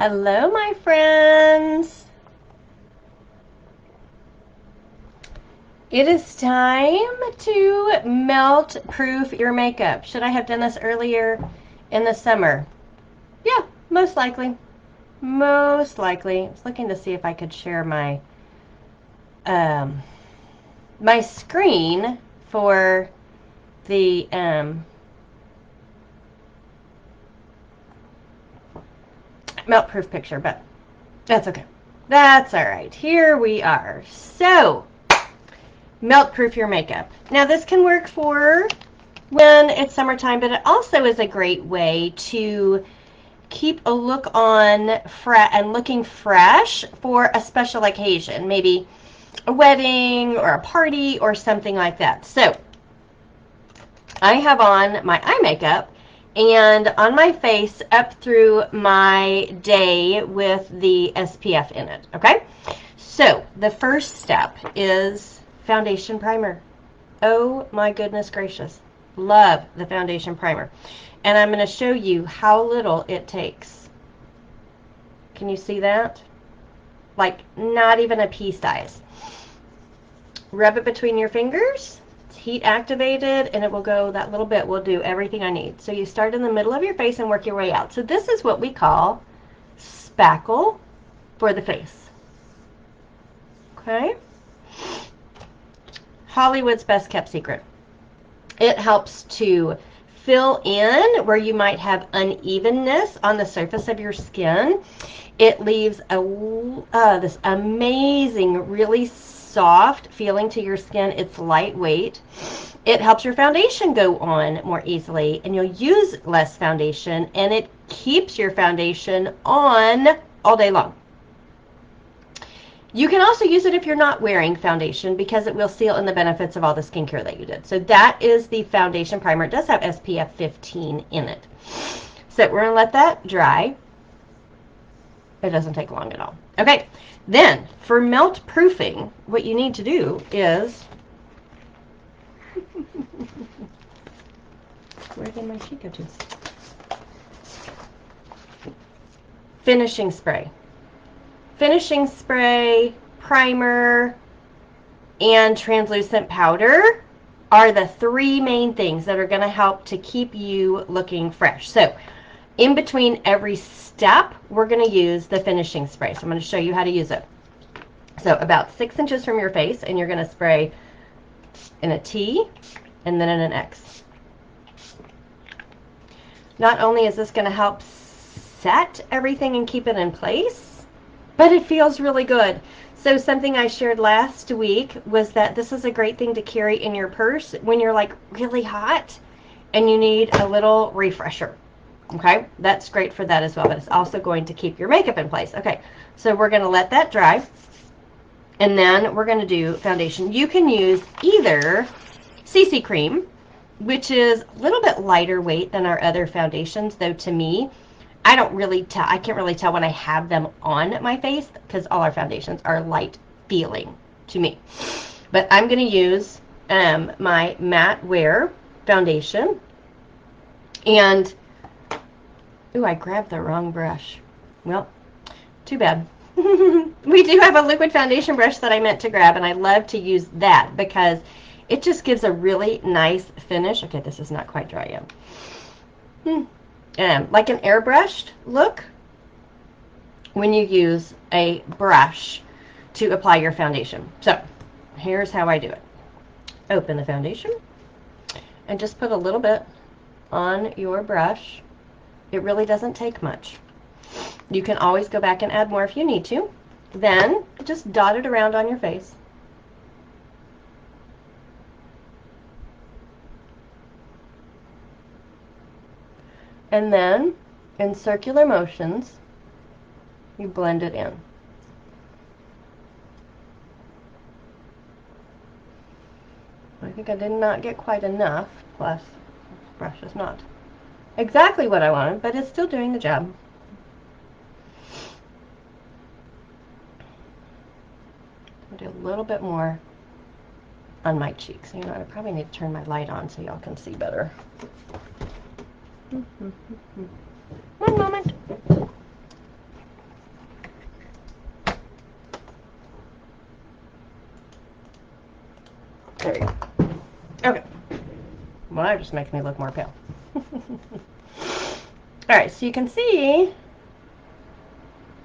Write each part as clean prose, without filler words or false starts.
Hello, my friends. It is time to melt proof your makeup. Should I have done this earlier in the summer? Yeah, most likely. Most likely. I was looking to see if I could share um, my screen for the melt proof picture, but that's okay. That's all right. Here we are. So, melt proof your makeup. Now, this can work for when it's summertime, but it also is a great way to keep a look on and looking fresh for a special occasion, maybe a wedding or a party or something like that. So I have on my eye makeup and on my face up through my day with the SPF in it, okay? So the first step is foundation primer. Oh my goodness gracious. Love the foundation primer. And I'm going to show you how little it takes. Can you see that? Like not even a pea size. Rub it between your fingers. It's heat activated and it will go, that little bit will do everything I need. So you start in the middle of your face and work your way out. So this is what we call spackle for the face. Okay? Hollywood's best kept secret. It helps to fill in where you might have unevenness on the surface of your skin. It leaves this amazing, really soft feeling to your skin. It's lightweight. It helps your foundation go on more easily, and you'll use less foundation, and it keeps your foundation on all day long. You can also use it if you're not wearing foundation because it will seal in the benefits of all the skincare that you did. So that is the foundation primer. It does have SPF 15 in it. So we're going to let that dry. It doesn't take long at all. Okay, then for melt proofing, what you need to do is... Where did my sheet go to? Finishing spray. Finishing spray, primer, and translucent powder are the three main things that are going to help to keep you looking fresh. So in between every step, we're going to use the finishing spray. So I'm going to show you how to use it. So about 6 inches from your face, and you're going to spray in a T and then in an X. Not only is this going to help set everything and keep it in place, but it feels really good. So something I shared last week was that this is a great thing to carry in your purse when you're like really hot and you need a little refresher. Okay, that's great for that as well, but it's also going to keep your makeup in place. Okay, so we're going to let that dry, and then we're going to do foundation. You can use either CC cream, which is a little bit lighter weight than our other foundations, though to me, I can't really tell when I have them on my face because all our foundations are light feeling to me. But I'm going to use my Matte Wear foundation, and ooh, I grabbed the wrong brush. Well, too bad. We do have a liquid foundation brush that I meant to grab, and I love to use that because it just gives a really nice finish. Okay, this is not quite dry yet. Like an airbrushed look when you use a brush to apply your foundation. So here's how I do it. Open the foundation and just put a little bit on your brush. It really doesn't take much. You can always go back and add more if you need to. Then just dot it around on your face. And then in circular motions, you blend it in. I think I did not get quite enough, plus this brush is not exactly what I wanted, but it's still doing the job. I'll do a little bit more on my cheeks. You know, I probably need to turn my light on so y'all can see better. One moment. There you go. Okay. Well, that just makes me look more pale. All right, so you can see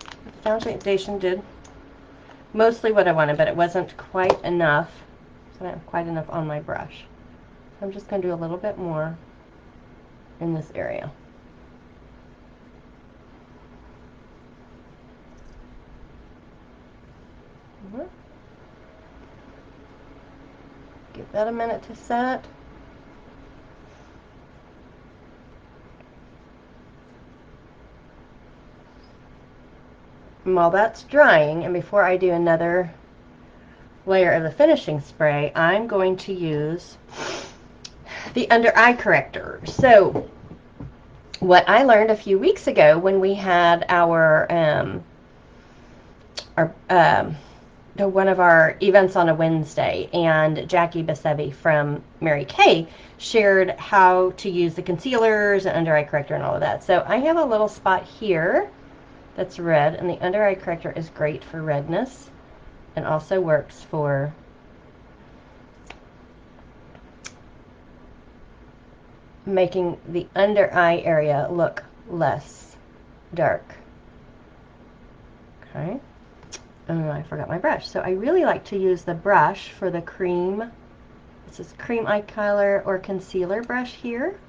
the foundation did mostly what I wanted, but it wasn't quite enough. So I don't have quite enough on my brush. So I'm just going to do a little bit more in this area. Give that a minute to set. And while that's drying, and before I do another layer of the finishing spray, I'm going to use the under eye corrector. So what I learned a few weeks ago when we had our one of our events on a Wednesday, and Jackie Basevi from Mary Kay shared how to use the concealers and under eye corrector and all of that. So I have a little spot here that's red, and the under eye corrector is great for redness and also works for making the under eye area look less dark. Okay. Oh, I forgot my brush. So I really like to use the brush for the cream. This is cream eye color or concealer brush here.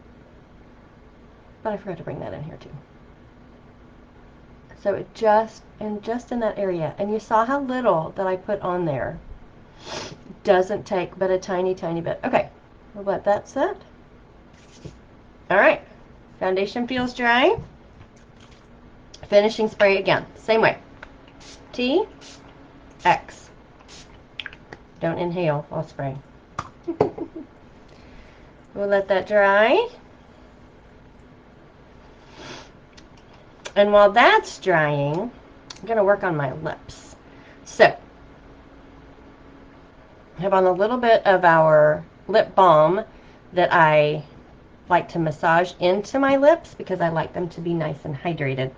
But I forgot to bring that in here too. So it just in that area. And you saw how little that I put on there. Doesn't take but a tiny, tiny bit. Okay, we'll let that set. All right, foundation feels dry. Finishing spray again, same way. T, X. Don't inhale while spraying. We'll let that dry. And while that's drying, I'm going to work on my lips. So, I have on a little bit of our lip balm that I like to massage into my lips because I like them to be nice and hydrated.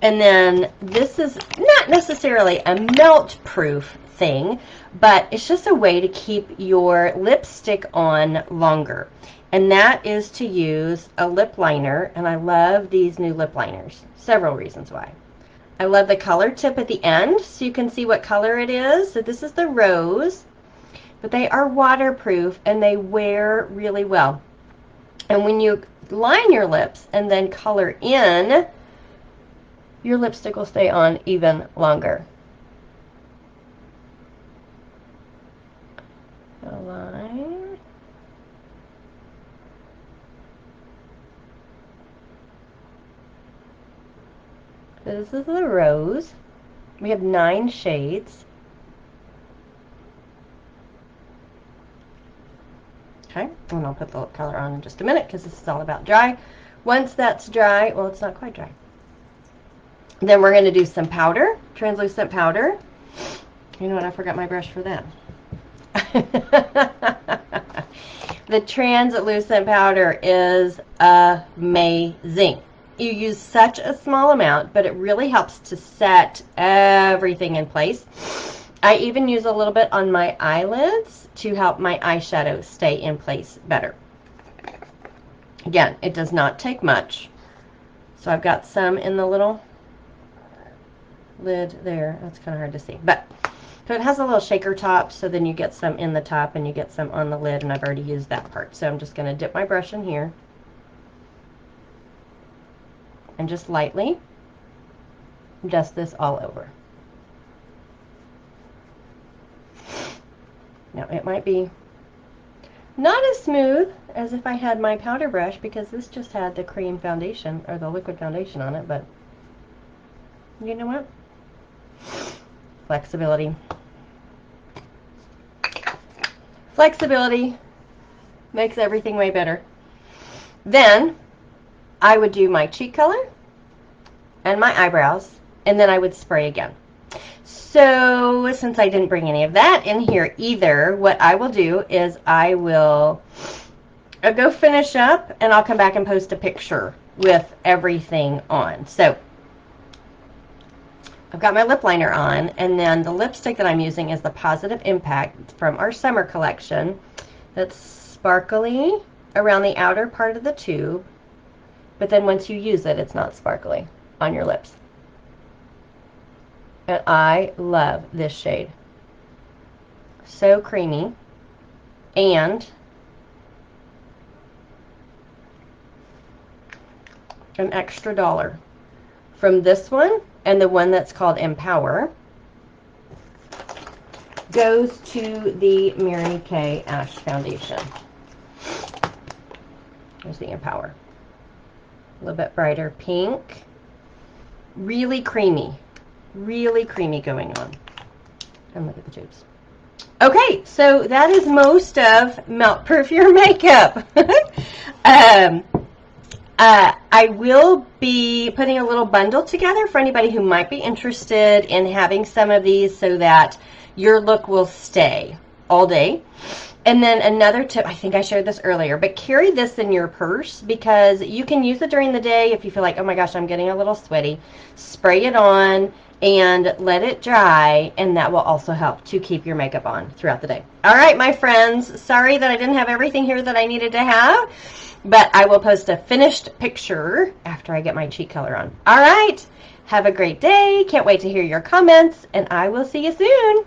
And then this is not necessarily a melt-proof thing, but it's just a way to keep your lipstick on longer. And that is to use a lip liner, and I love these new lip liners. Several reasons why. I love the color tip at the end, so you can see what color it is. So this is the rose, but they are waterproof and they wear really well. And when you line your lips and then color in, your lipstick will stay on even longer. Align. This is the rose. We have 9 shades. Okay, and I'll put the lip color on in just a minute because this is all about dry. Once that's dry, well, it's not quite dry. Then we're going to do some powder, translucent powder. You know what? I forgot my brush for that. The translucent powder is amazing. You use such a small amount, but it really helps to set everything in place. I even use a little bit on my eyelids to help my eyeshadow stay in place better. Again, it does not take much. So I've got some in the little lid there. That's kind of hard to see, but so it has a little shaker top, so then you get some in the top and you get some on the lid, and I've already used that part. So I'm just going to dip my brush in here and just lightly dust this all over. Now it might be not as smooth as if I had my powder brush because this just had the cream foundation or the liquid foundation on it, but you know what? Flexibility. Flexibility makes everything way better. Then I would do my cheek color and my eyebrows, and then I would spray again. So since I didn't bring any of that in here either, what I will do is I will go finish up, and I'll come back and post a picture with everything on. So I've got my lip liner on, and then the lipstick that I'm using is the Positive Impact from our summer collection. That's sparkly around the outer part of the tube, but then once you use it, it's not sparkly on your lips. And I love this shade. So creamy. And an extra $1 from this one and the one that's called Empower goes to the Mary Kay Ash Foundation. There's the Empower. A little bit brighter pink. Really creamy going on. And look at the tubes. Okay, so that is most of Melt Proof Your Makeup. I will be putting a little bundle together for anybody who might be interested in having some of these so that your look will stay all day. And then another tip, I think I shared this earlier, but carry this in your purse because you can use it during the day if you feel like, oh my gosh, I'm getting a little sweaty. Spray it on and let it dry, and that will also help to keep your makeup on throughout the day. All right, my friends, sorry that I didn't have everything here that I needed to have, but I will post a finished picture after I get my cheek color on. All right, have a great day. Can't wait to hear your comments, and I will see you soon.